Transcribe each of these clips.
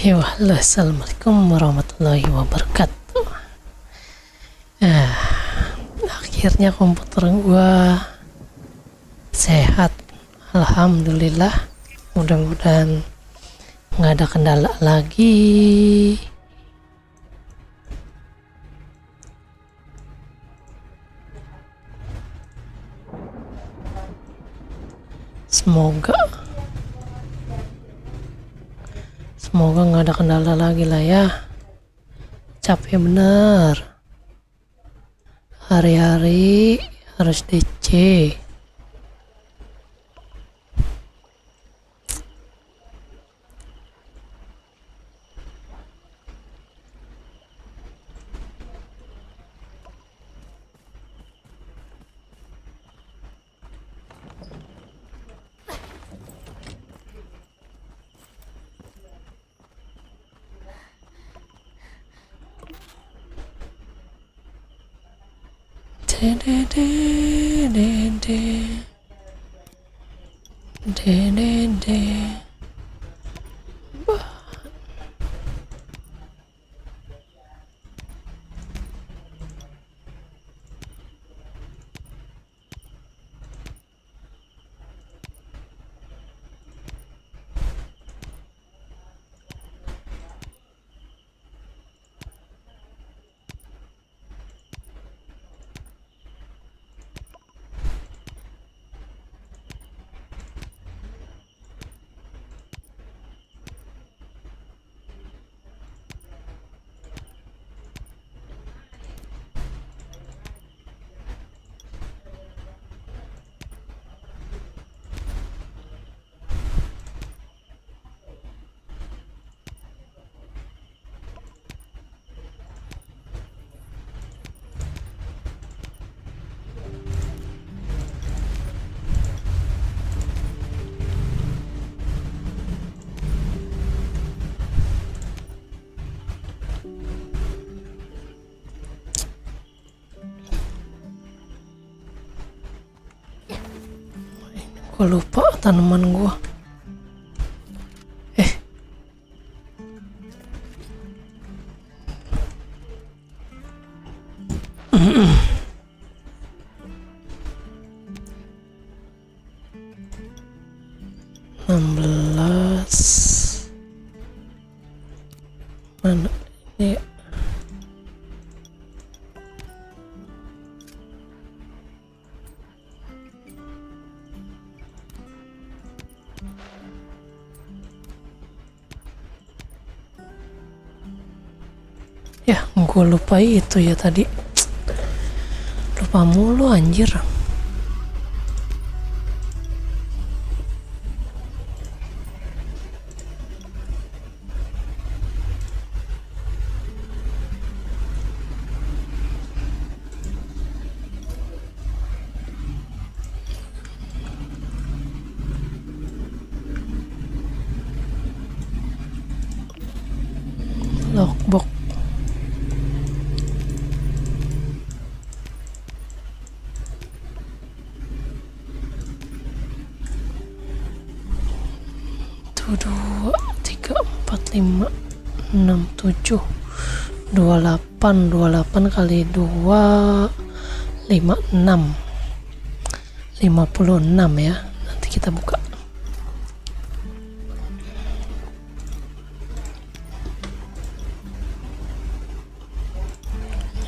Ya, halo, assalamualaikum warahmatullahi wabarakatuh. Nah, akhirnya komputer gua sehat, alhamdulillah. Mudah-mudahan nggak ada kendala lagi. Semoga nggak ada kendala lagi lah ya. Capek bener, hari-hari harus DC. Gue lupa tanaman gua. Eh, 16 mana ini? Ya, gue lupa itu ya tadi. Lupa mulu anjir. Logbook. Dua, tiga, empat, lima, enam, tujuh, 28 kali 2, 56, 56 ya. Nanti kita buka.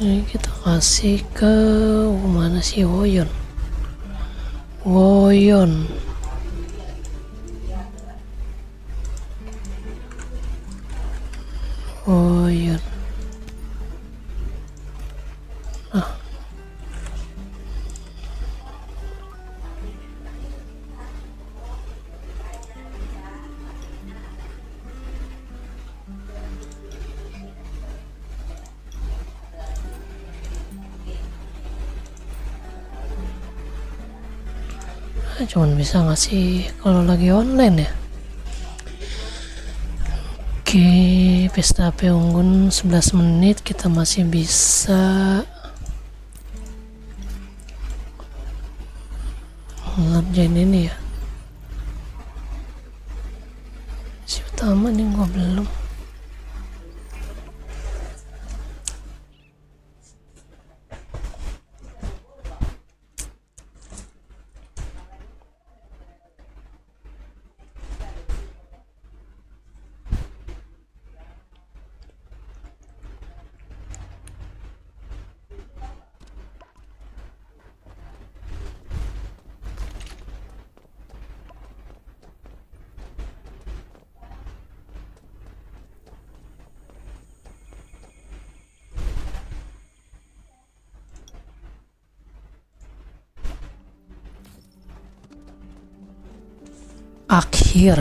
Ini kita kasih ke mana sih Woyon. Woyon. Ah. Cuman bisa ngasih kalau lagi online ya. Oke, pesta api unggun 11 menit kita masih bisa ngerjain ini ya. Si utama nih gua belum. akhir.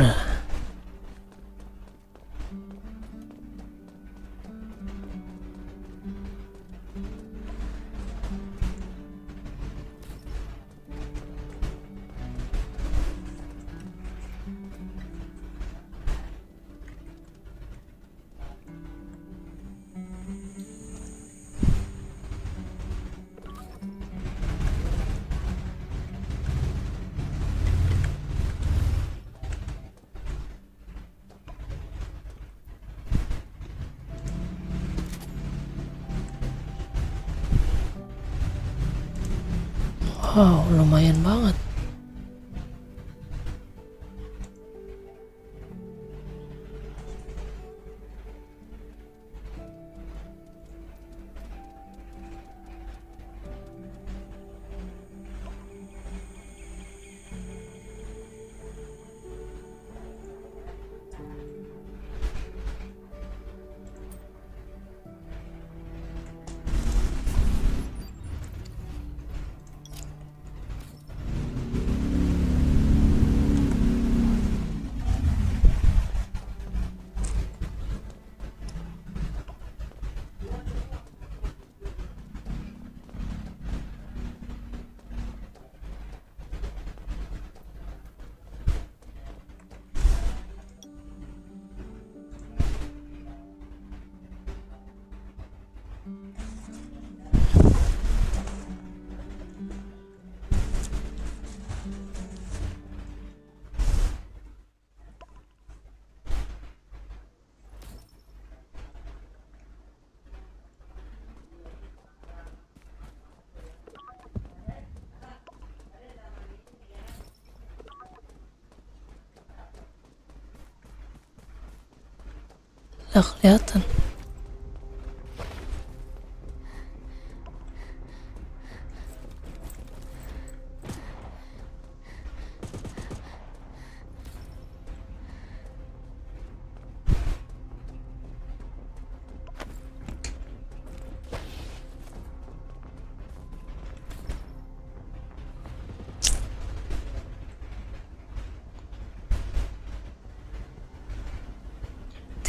Wow, lumayan banget. Nggak kelihatan.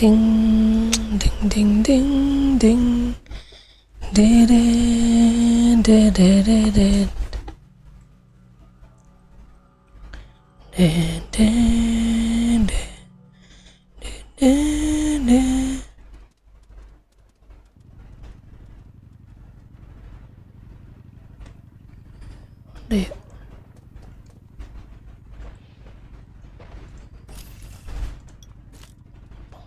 Ding ding ding ding ding de de de de de de de de de de. Deh.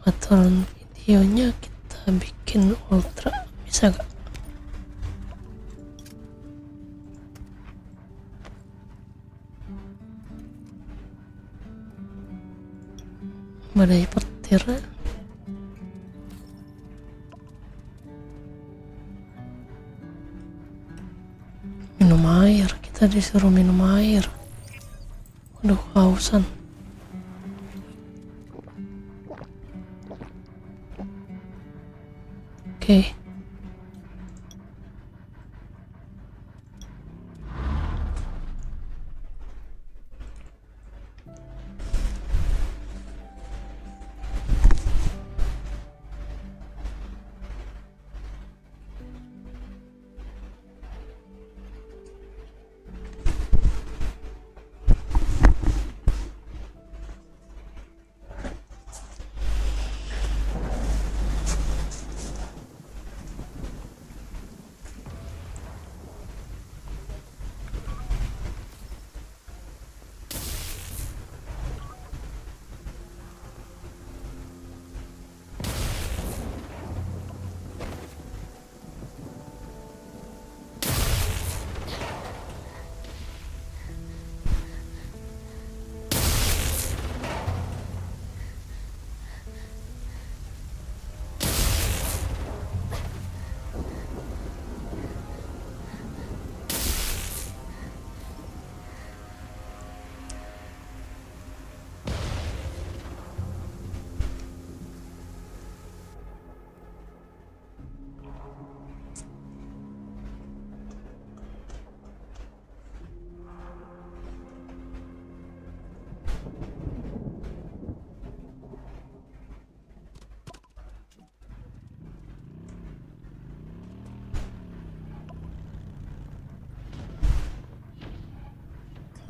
Pengaturan videonya kita bikin ultra, bisa gak? Badai petir. Minum air, kita disuruh minum air. Udah kehausan. Oke.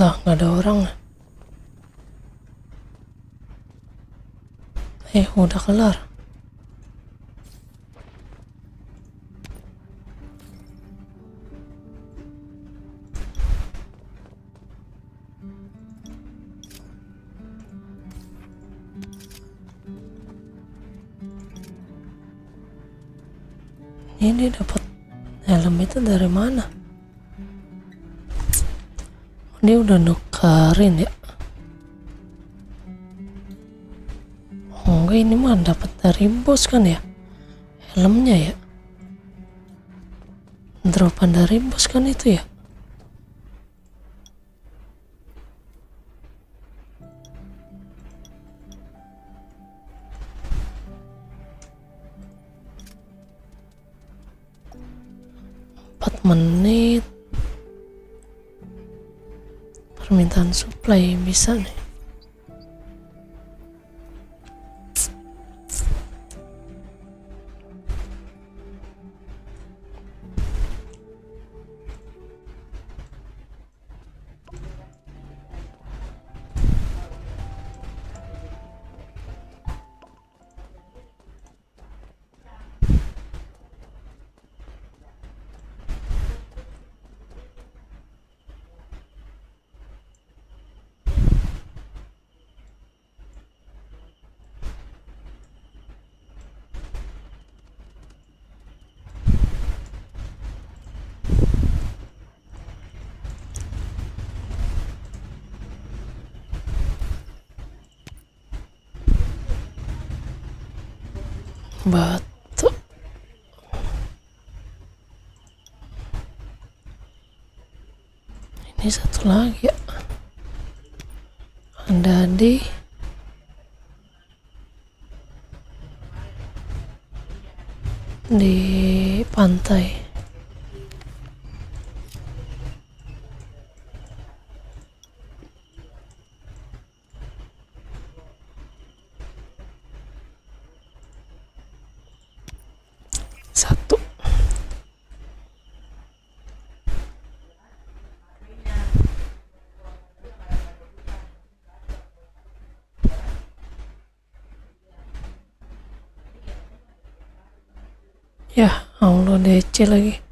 Lah, nggak ada orang. Udah kelar. Ini dapat helm itu dari mana? Dia udah nukarin ya? Oh enggak, ini mah dapat dari bos kan ya? Helmnya ya? Dropan dari bos kan itu ya? Menit permintaan supply bisa nih. Batu. Ini satu lagi ya. Ada di pantai. Satu. Ya Allah, DC lagi.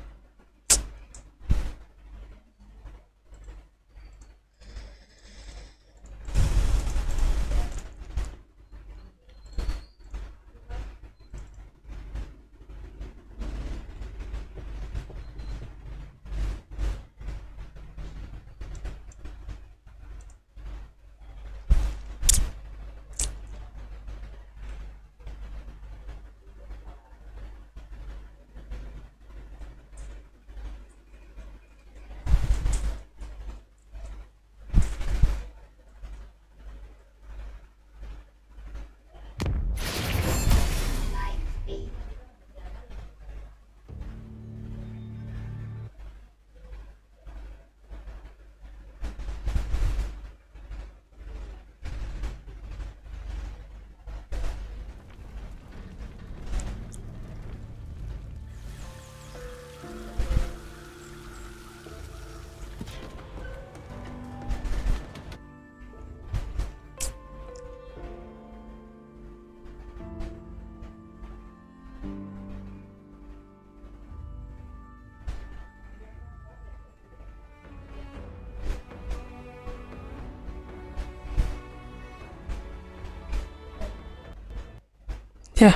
Ya,